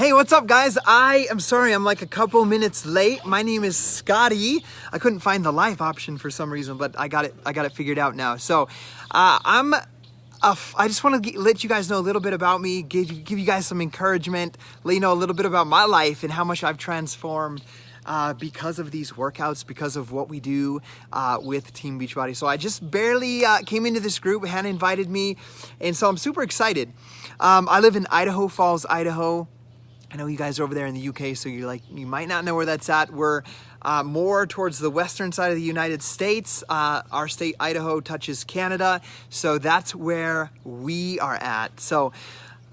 Hey, what's up, guys? I am sorry I'm like a couple minutes late. My name is Scotty. I couldn't find the live option for some reason, but I got it figured out now. So I just want to let you guys know a little bit about me, give you guys some encouragement, let you know a little bit about my life and how much I've transformed because of these workouts, because of what we do with Team Beachbody. So I just barely came into this group. Hannah invited me, and so I'm super excited. I live in Idaho Falls, Idaho. I know you guys are over there in the UK, so you might not know where that's at. We're more towards the western side of the United States. Our state, Idaho, touches Canada, so that's where we are at. So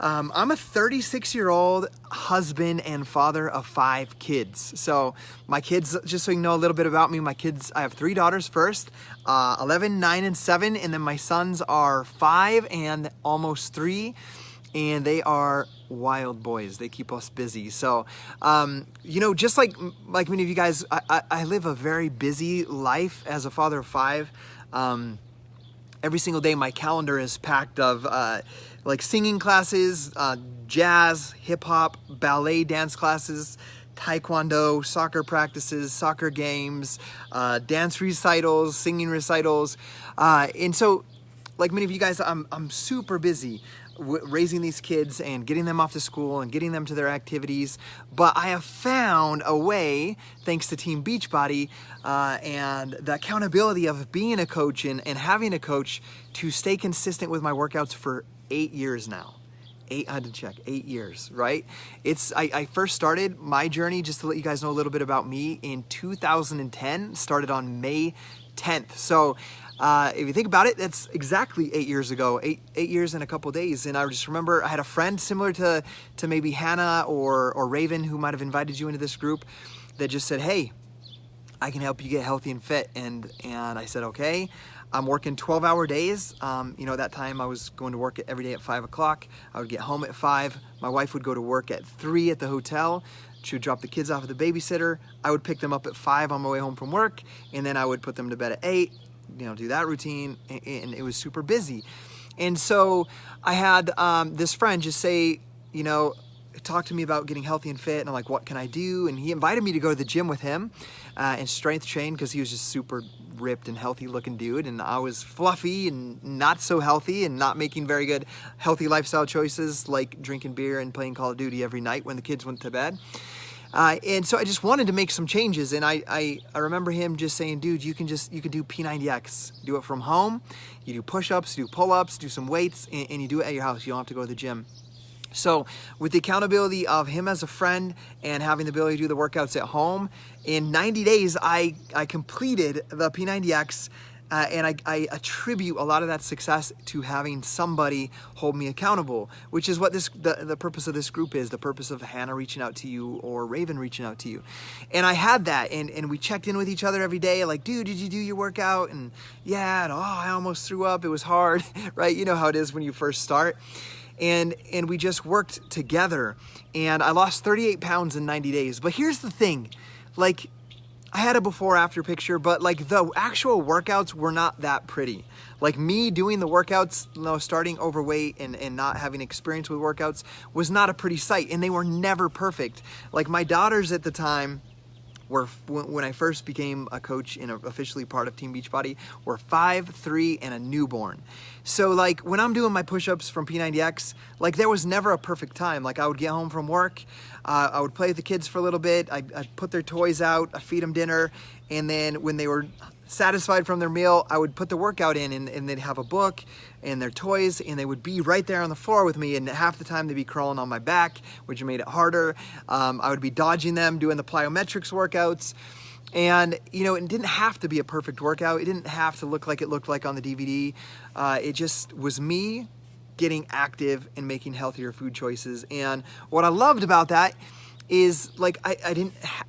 I'm a 36-year-old husband and father of 5 kids. So my kids, just so you know a little bit about me, I have 3 daughters first, 11, 9, and 7, and then my sons are 5 and almost 3. And they are wild boys. They keep us busy. So, just like many of you guys, I live a very busy life as a father of 5. Every single day, my calendar is packed of singing classes, jazz, hip hop, ballet dance classes, taekwondo, soccer practices, soccer games, dance recitals, singing recitals. And so, like many of you guys, I'm super busy raising these kids and getting them off to school and getting them to their activities. But I have found a way, thanks to Team Beachbody and the accountability of being a coach and having a coach, to stay consistent with my workouts for 8 years now. I had to check, 8 years, right? I first started my journey, just to let you guys know a little bit about me, in 2010, started on May 10th. So if you think about it, that's exactly 8 years ago, eight years and a couple days. And I just remember I had a friend similar to maybe Hannah or Raven, who might have invited you into this group, that just said, hey, I can help you get healthy and fit. And I said, okay. I'm working 12-hour days. At that time I was going to work every day at 5 o'clock. I would get home at 5. My wife would go to work at 3 at the hotel. She would drop the kids off at the babysitter. I would pick them up at 5 on my way home from work, and then I would put them to bed at 8, do that routine, and it was super busy. And so I had this friend just say, talk to me about getting healthy and fit, and I'm like, what can I do? And he invited me to go to the gym with him and strength train, because he was just super ripped and healthy looking dude, and I was fluffy and not so healthy and not making very good healthy lifestyle choices, like drinking beer and playing Call of Duty every night when the kids went to bed. And so I just wanted to make some changes, and I remember him just saying, dude, you can do P90X, do it from home, you do push-ups, do pull-ups, do some weights, and you do it at your house. You don't have to go to the gym. So with the accountability of him as a friend and having the ability to do the workouts at home, in 90 days, I completed the P90X, and I attribute a lot of that success to having somebody hold me accountable, which is what the purpose of this group is, the purpose of Hannah reaching out to you or Raven reaching out to you. And I had that, and we checked in with each other every day, like, dude, did you do your workout? And yeah, and, oh, I almost threw up, it was hard, right? You know how it is when you first start. And we just worked together, and I lost 38 pounds in 90 days. But here's the thing, I had a before-after picture, but the actual workouts were not that pretty. Me doing the workouts, starting overweight and not having experience with workouts was not a pretty sight, and they were never perfect. My daughters at the time, when I first became a coach and officially part of Team Beachbody, were 5, 3, and a newborn. So when I'm doing my push-ups from P90X, there was never a perfect time. I would get home from work, I would play with the kids for a little bit, I'd put their toys out, I'd feed them dinner, and then when they were satisfied from their meal, I would put the workout in, and they'd have a book and their toys, and they would be right there on the floor with me, and half the time they'd be crawling on my back, which made it harder. I would be dodging them, doing the plyometrics workouts, and it didn't have to be a perfect workout. It didn't have to look like it looked like on the DVD. It just was me getting active and making healthier food choices. And what I loved about that is I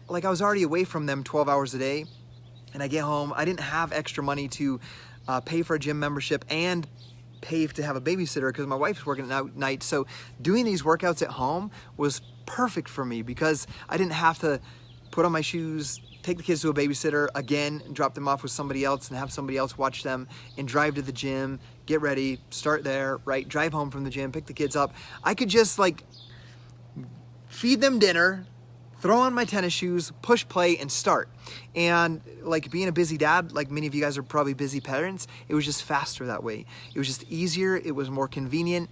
was already away from them 12 hours a day, and I get home, I didn't have extra money to pay for a gym membership and pay to have a babysitter because my wife's working at night. So doing these workouts at home was perfect for me, because I didn't have to put on my shoes, take the kids to a babysitter again, and drop them off with somebody else and have somebody else watch them, and drive to the gym, get ready, start there, right? Drive home from the gym, pick the kids up. I could just feed them dinner, throw on my tennis shoes, push play, and start. And like being a busy dad, like many of you guys are probably busy parents, it was just faster that way. It was just easier, it was more convenient.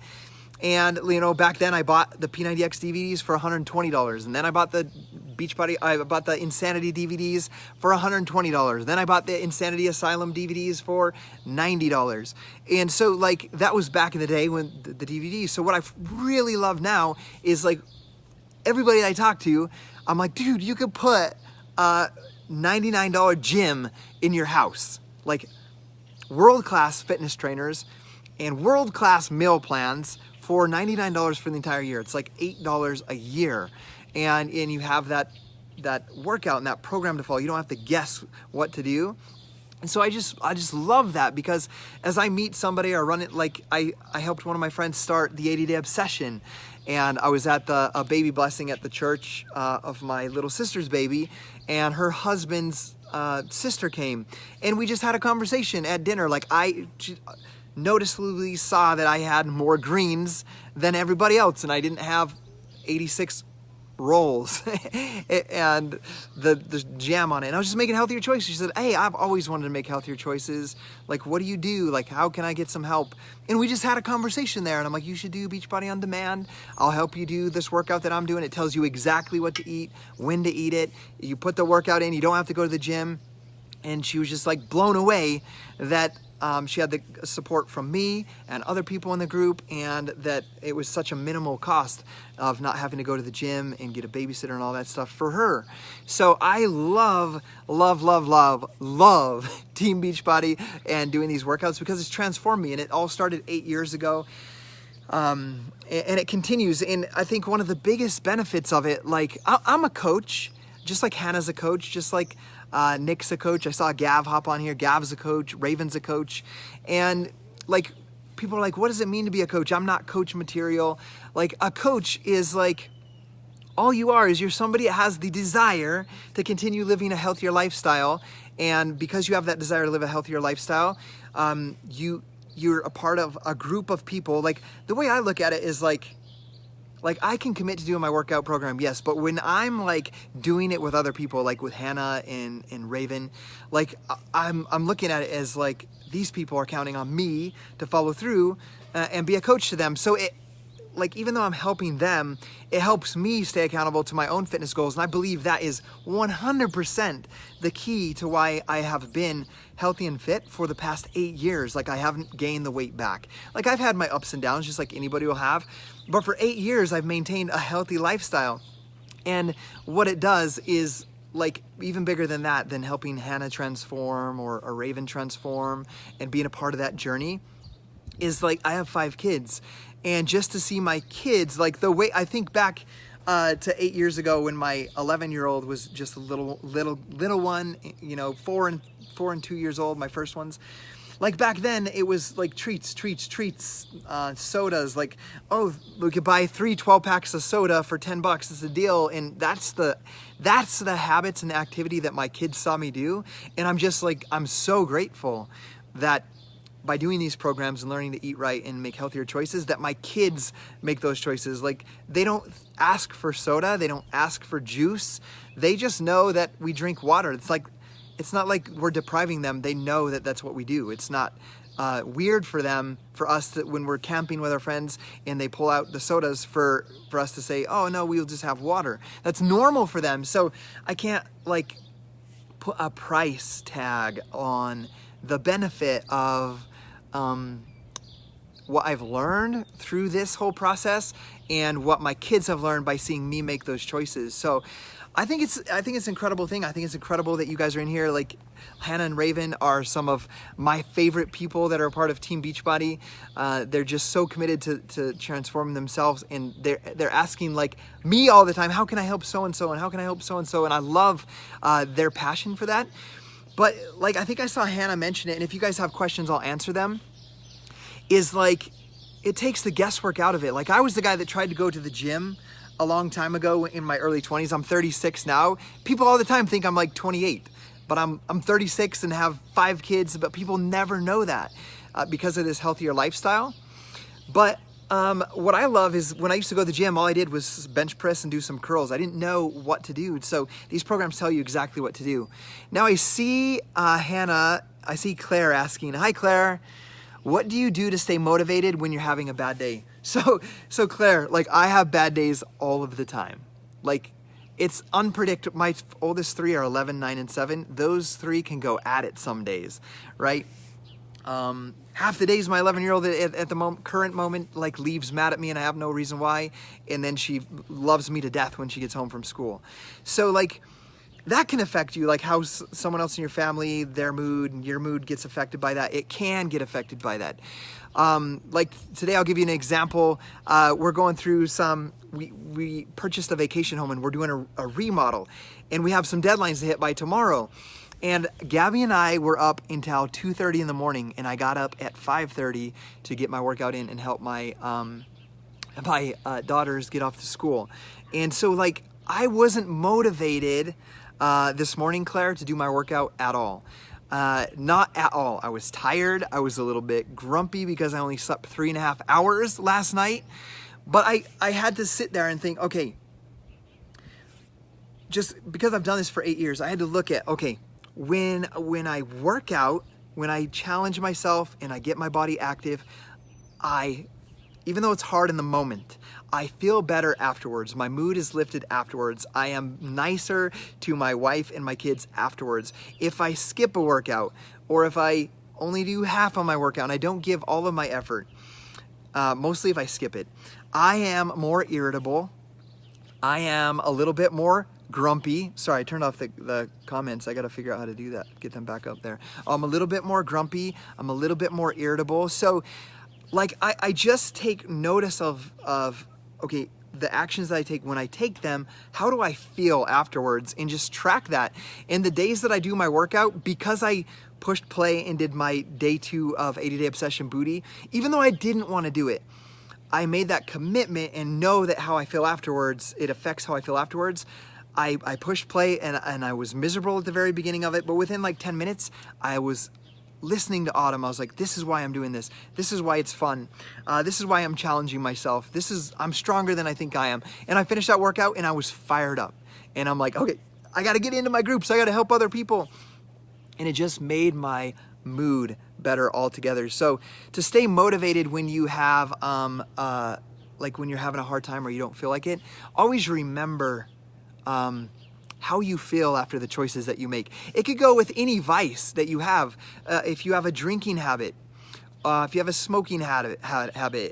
And you know, back then I bought the P90X DVDs for $120, and then I bought the I bought the Insanity DVDs for $120. Then I bought the Insanity Asylum DVDs for $90. And so like that was back in the day when the DVDs. So what I really love now is like everybody I talk to, I'm like, dude, you could put a $99 gym in your house. Like world-class fitness trainers and world-class meal plans for $99 for the entire year. It's like $8 a year. And you have that workout and that program to follow. You don't have to guess what to do. And so I just love that, because as I meet somebody or run it, like I helped one of my friends start the 80-day obsession, and I was at a baby blessing at the church of my little sister's baby, and her husband's sister came, and we just had a conversation at dinner. Like I noticeably saw that I had more greens than everybody else, and I didn't have 86 rolls and the jam on it. And I was just making healthier choices. She said, hey, I've always wanted to make healthier choices. Like, what do you do? Like, how can I get some help? And we just had a conversation there, and I'm like, you should do Beachbody On Demand. I'll help you do this workout that I'm doing. It tells you exactly what to eat, when to eat it. You put the workout in, you don't have to go to the gym. And she was just like blown away that she had the support from me and other people in the group, and that it was such a minimal cost of not having to go to the gym and get a babysitter and all that stuff for her. So I love Team Beachbody and doing these workouts, because it's transformed me, and it all started 8 years ago. And it continues. And I think one of the biggest benefits of it, like I'm a coach, just like Hannah's a coach, just like Nick's a coach. I saw Gav hop on here. Gav's a coach. Raven's a coach. And like, people are like, what does it mean to be a coach? I'm not coach material. Like, a coach is like, all you are is you're somebody that has the desire to continue living a healthier lifestyle. And because you have that desire to live a healthier lifestyle, you're a part of a group of people. Like, the way I look at it is like I can commit to doing my workout program, yes, but when I'm like doing it with other people, like with Hannah and Raven, like I'm looking at it as like these people are counting on me to follow through and be a coach to them. So it, like, even though I'm helping them, it helps me stay accountable to my own fitness goals. And I believe that is 100% the key to why I have been healthy and fit for the past 8 years. Like, I haven't gained the weight back. Like, I've had my ups and downs, just like anybody will have. But for 8 years, I've maintained a healthy lifestyle. And what it does is, like, even bigger than that, than helping Hannah transform or Raven transform and being a part of that journey, is like, I have 5 kids. And just to see my kids, like, the way I think back to 8 years ago when my 11-year-old was just a little one, you know, 4 and 2 years old, my first ones. Like, back then it was like treats, sodas. Like, oh, we could buy 3 12-packs of soda for $10. It's a deal. And that's the habits and the activity that my kids saw me do. And I'm just like, I'm so grateful that by doing these programs and learning to eat right and make healthier choices, that my kids make those choices. Like, they don't ask for soda, they don't ask for juice, they just know that we drink water. It's like, it's not like we're depriving them. They know that that's what we do. It's not weird for them, for us, that when we're camping with our friends and they pull out the sodas for us to say, oh no, we'll just have water. That's normal for them. So I can't like put a price tag on the benefit of what I've learned through this whole process and what my kids have learned by seeing me make those choices. So I think it's an incredible thing. I think it's incredible that you guys are in here. Like, Hannah and Raven are some of my favorite people that are a part of Team Beachbody. They're just so committed to transforming themselves, and they're asking like me all the time, how can I help so-and-so, and how can I help so-and-so? And I love their passion for that. But like, I think I saw Hannah mention it, and if you guys have questions, I'll answer them, is like, it takes the guesswork out of it. Like, I was the guy that tried to go to the gym a long time ago in my early 20s. I'm 36 now. People all the time think I'm like 28, but I'm 36 and have 5 kids, but people never know that because of this healthier lifestyle. But What I love is when I used to go to the gym, all I did was bench press and do some curls. I didn't know what to do. So these programs tell you exactly what to do. Now I see I see Claire asking, hi Claire, what do you do to stay motivated when you're having a bad day? So Claire, like I have bad days all of the time. Like it's unpredictable. My oldest three are 11, 9, and 7. Those three can go at it some days, right? Half the days my 11-year-old at the current moment like leaves mad at me and I have no reason why, and then she loves me to death when she gets home from school. So like that can affect you, like how someone else in your family, their mood and your mood gets affected by that. It can get affected by that. Like today, I'll give you an example. We're going through we purchased a vacation home and we're doing a remodel, and we have some deadlines to hit by tomorrow. And Gabby and I were up until 2:30 in the morning, and I got up at 5:30 to get my workout in and help my daughters get off to school. And so like I wasn't motivated this morning, Claire, to do my workout at all. Not at all. I was tired. I was a little bit grumpy because I only slept 3.5 hours last night. But I had to sit there and think, okay, just because I've done this for 8 years, I had to look at, okay, when I work out, when I challenge myself and I get my body active, even though it's hard in the moment, I feel better afterwards. My mood is lifted afterwards. I am nicer to my wife and my kids afterwards. If I skip a workout, or if I only do half of my workout and I don't give all of my effort, mostly if I skip it, I am more irritable. I am a little bit more grumpy. Sorry, I turned off the comments. I got to figure out how to do that, get them back up there. I'm a little bit more grumpy. I'm a little bit more irritable. So like I just take notice of okay, the actions that I take, when I take them, how do I feel afterwards, and just track that. And the days that I do my workout, because I pushed play and did my day 2 of 80 Day Obsession Booty, even though I didn't want to do it, I made that commitment and know that how I feel afterwards, it affects how I feel afterwards. I pushed play and I was miserable at the very beginning of it, but within like 10 minutes, I was listening to Autumn. I was like, this is why I'm doing this. This is why it's fun. This is why I'm challenging myself. I'm stronger than I think I am. And I finished that workout and I was fired up. And I'm like, okay, I got to get into my groups. I got to help other people. And it just made my mood better altogether. So to stay motivated when you have, like when you're having a hard time or you don't feel like it, always remember how you feel after the choices that you make. It could go with any vice that you have. If you have a drinking habit, if you have a smoking habit,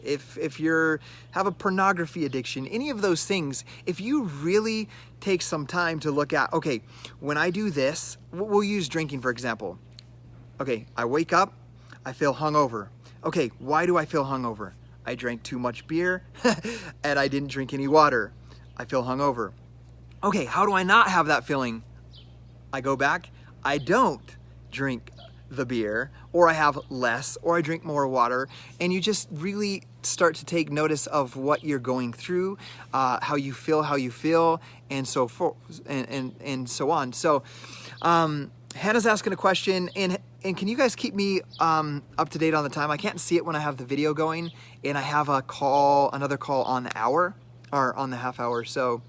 if you have a pornography addiction, any of those things, if you really take some time to look at, okay, when I do this, we'll use drinking for example. Okay, I wake up, I feel hungover. Okay, why do I feel hungover? I drank too much beer and I didn't drink any water. I feel hungover. Okay, how do I not have that feeling? I go back, I don't drink the beer, or I have less, or I drink more water, and you just really start to take notice of what you're going through, how you feel, and so forth, and so on. So, Hannah's asking a question, and can you guys keep me up to date on the time? I can't see it when I have the video going, and I have another call on the hour, or on the half hour, so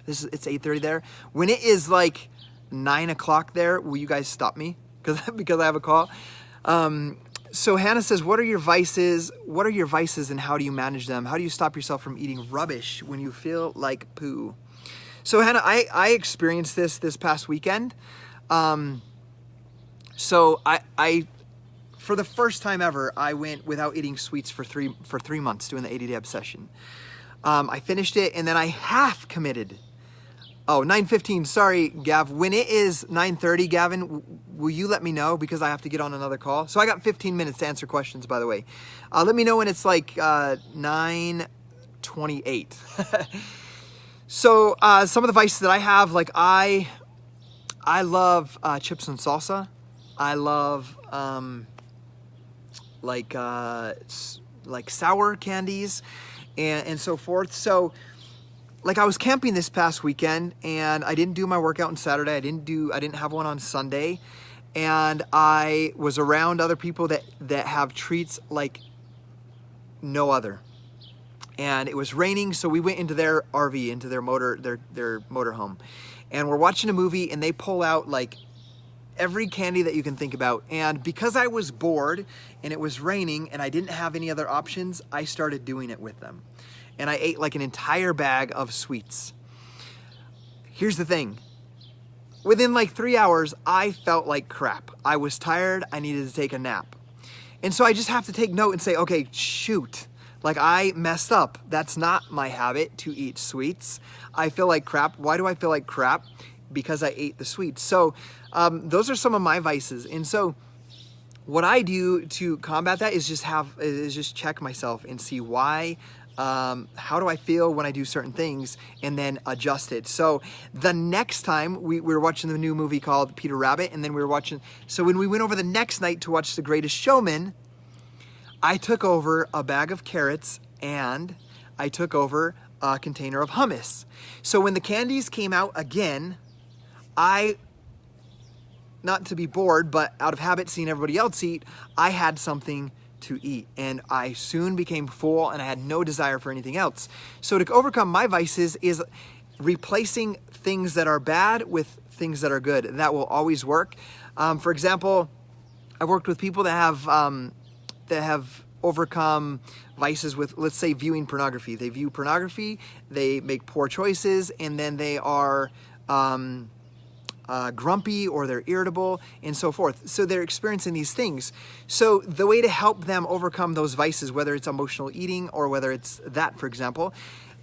it's 8:30 there. When it is like 9 o'clock there, will you guys stop me? Because I have a call. So Hannah says, what are your vices? What are your vices and how do you manage them? How do you stop yourself from eating rubbish when you feel like poo? So Hannah, I experienced this past weekend. So I for the first time ever, I went without eating sweets for three months doing the 80 Day Obsession. I finished it and then I half committed. Oh, 9:15, sorry, Gav. When it is 9:30, Gavin, will you let me know? Because I have to get on another call. So I got 15 minutes to answer questions, by the way. Let me know when it's like 9:28. So some of the vices that I have, like I love chips and salsa. I love like sour candies and so forth. So like I was camping this past weekend and I didn't do my workout on Saturday. I didn't have one on Sunday, and I was around other people that have treats like no other. and it was raining, so we went into their RV, into their motor home, and we're watching a movie, and they pull out like every candy that you can think about. And because I was bored and it was raining and I didn't have any other options, I started doing it with them. And I ate like an entire bag of sweets. Here's the thing. Within like 3 hours, I felt like crap. I was tired, I needed to take a nap. And so I just have to take note and say, okay, shoot, like I messed up. That's not my habit to eat sweets. I feel like crap. Why do I feel like crap? Because I ate the sweets. So those are some of my vices. And so what I do to combat that is just check myself and see why, how do I feel when I do certain things, and then adjust it. So the next time we were watching the new movie called Peter Rabbit, and then we were watching, so when we went over the next night to watch The Greatest Showman, I took over a bag of carrots and I took over a container of hummus. So when the candies came out again, not to be bored, but out of habit seeing everybody else eat, I had something to eat, and I soon became full and I had no desire for anything else. So to overcome my vices is replacing things that are bad with things that are good. That will always work. For example, I've worked with people that have overcome vices with, let's say, viewing pornography. They view pornography, they make poor choices, and then they are grumpy, or they're irritable, and so forth. So they're experiencing these things. So the way to help them overcome those vices, whether it's emotional eating or whether it's that, for example,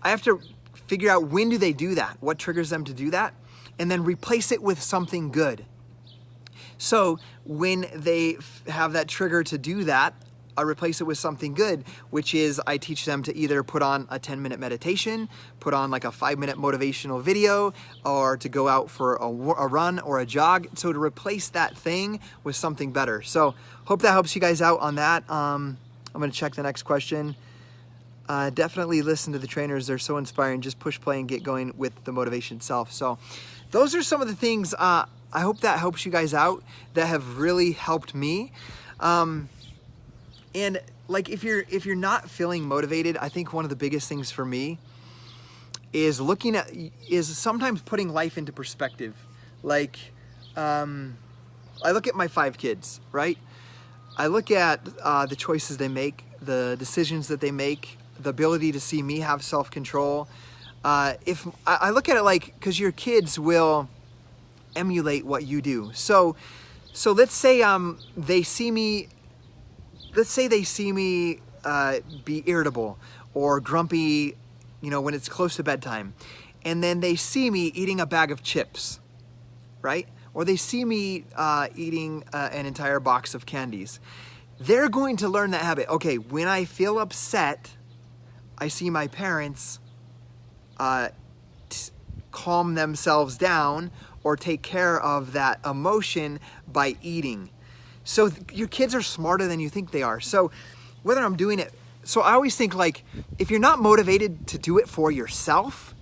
I have to figure out when do they do that, what triggers them to do that, and then replace it with something good. So when they have that trigger to do that, I replace it with something good, which is I teach them to either put on a 10-minute meditation, put on like a 5-minute motivational video, or to go out for a run or a jog. So to replace that thing with something better. So hope that helps you guys out on that. I'm going to check the next question. Definitely listen to the trainers. They're so inspiring. Just push play and get going with the motivation itself. So those are some of the things, I hope that helps you guys out, that have really helped me. And like if you're not feeling motivated, I think one of the biggest things for me is sometimes putting life into perspective. Like I look at my 5 kids, right? I look at the choices they make, the decisions that they make, the ability to see me have self-control. If I look at it like, because your kids will emulate what you do. So let's say they see me. Let's say they see me be irritable or grumpy, when it's close to bedtime, and then they see me eating a bag of chips, right? Or they see me eating an entire box of candies. They're going to learn that habit. Okay, when I feel upset, I see my parents calm themselves down or take care of that emotion by eating. So your kids are smarter than you think they are. So whether I'm doing it, so I always think like, if you're not motivated to do it for yourself,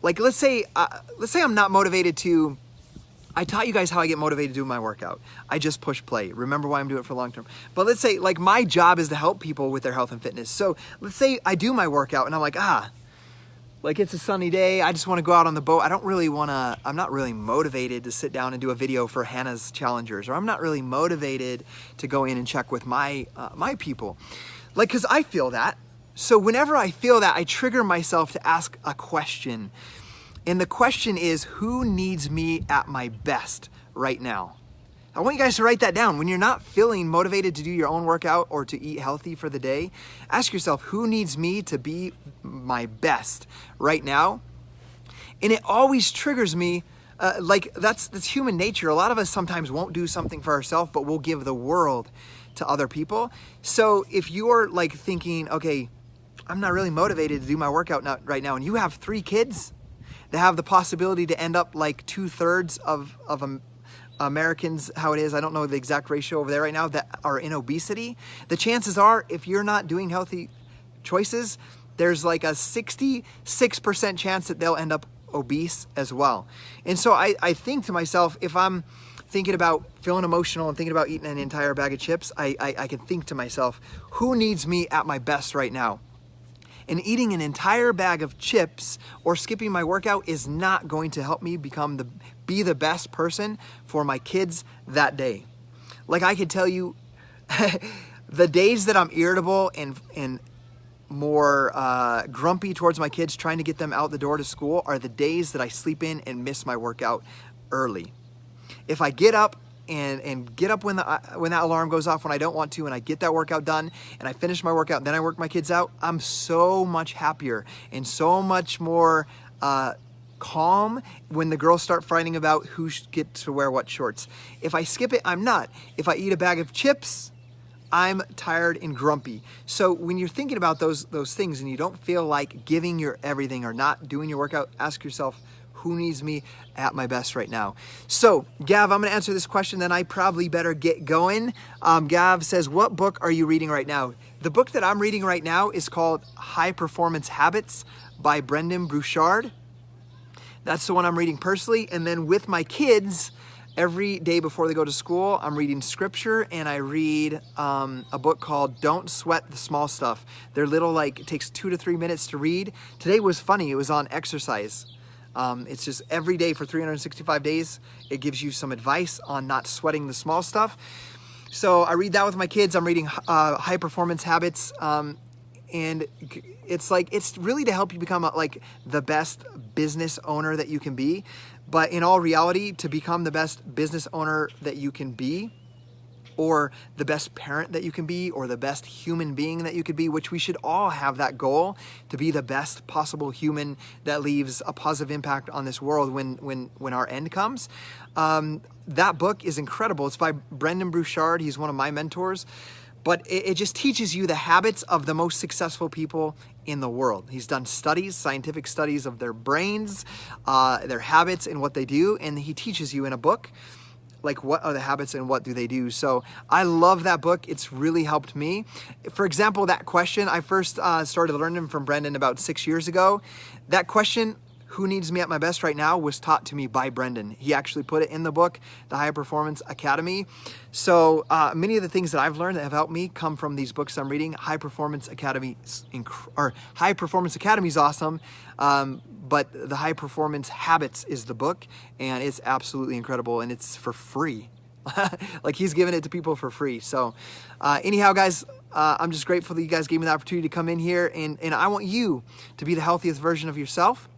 like let's say I'm not motivated to, I taught you guys how I get motivated to do my workout. I just push play. Remember why I'm doing it for long term. But let's say like my job is to help people with their health and fitness. So let's say I do my workout and I'm like, like it's a sunny day, I just want to go out on the boat. I'm not really motivated to sit down and do a video for Hannah's Challengers, or I'm not really motivated to go in and check with my people. Like, cause I feel that. So whenever I feel that, I trigger myself to ask a question. And the question is, who needs me at my best right now? I want you guys to write that down. When you're not feeling motivated to do your own workout or to eat healthy for the day, ask yourself, who needs me to be my best right now? And it always triggers me, like that's human nature. A lot of us sometimes won't do something for ourselves, but we'll give the world to other people. So if you're like thinking, okay, I'm not really motivated to do my workout right now, and you have 3 kids that have the possibility to end up like 2/3 of Americans, how it is, I don't know the exact ratio over there right now, that are in obesity. The chances are, if you're not doing healthy choices, there's like a 66% chance that they'll end up obese as well. And so I think to myself, if I'm thinking about feeling emotional and thinking about eating an entire bag of chips, I can think to myself, who needs me at my best right now? And eating an entire bag of chips or skipping my workout is not going to help me be the best person for my kids that day. Like I could tell you, the days that I'm irritable and more grumpy towards my kids trying to get them out the door to school are the days that I sleep in and miss my workout early. If I get up and get up when that alarm goes off when I don't want to, and I get that workout done and I finish my workout and then I work my kids out, I'm so much happier and so much more calm when the girls start fighting about who gets to wear what shorts. If I skip it, I'm not. If I eat a bag of chips, I'm tired and grumpy. So when you're thinking about those things and you don't feel like giving your everything or not doing your workout, ask yourself, who needs me at my best right now? So, Gav, I'm gonna answer this question, then I probably better get going. Gav says, what book are you reading right now? The book that I'm reading right now is called High Performance Habits by Brendon Burchard. That's the one I'm reading personally. And then with my kids, every day before they go to school, I'm reading scripture, and I read a book called Don't Sweat the Small Stuff. They're little, it takes 2 to 3 minutes to read. Today was funny. It was on exercise. It's just every day for 365 days, it gives you some advice on not sweating the small stuff. So I read that with my kids. I'm reading High Performance Habits, and it's really to help you become the best business owner that you can be. But in all reality, to become the best business owner that you can be, or the best parent that you can be, or the best human being that you could be, which we should all have that goal, to be the best possible human that leaves a positive impact on this world when our end comes. That book is incredible. It's by Brendon Burchard. He's one of my mentors. But it just teaches you the habits of the most successful people in the world. He's done studies, scientific studies of their brains, their habits, and what they do. And he teaches you in a book, what are the habits and what do they do. So I love that book. It's really helped me. For example, that question, I first started learning from Brendon about 6 years ago. That question, who needs me at my best right now, was taught to me by Brendon. He actually put it in the book, The High Performance Academy. So many of the things that I've learned that have helped me come from these books I'm reading. High Performance Academy is awesome, but The High Performance Habits is the book, and it's absolutely incredible, and it's for free. He's giving it to people for free. So anyhow, guys, I'm just grateful that you guys gave me the opportunity to come in here, and I want you to be the healthiest version of yourself,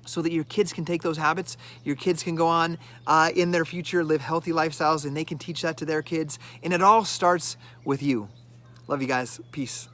so that your kids can take those habits. Your kids can go on in their future, live healthy lifestyles, and they can teach that to their kids. And it all starts with you. Love you guys. Peace.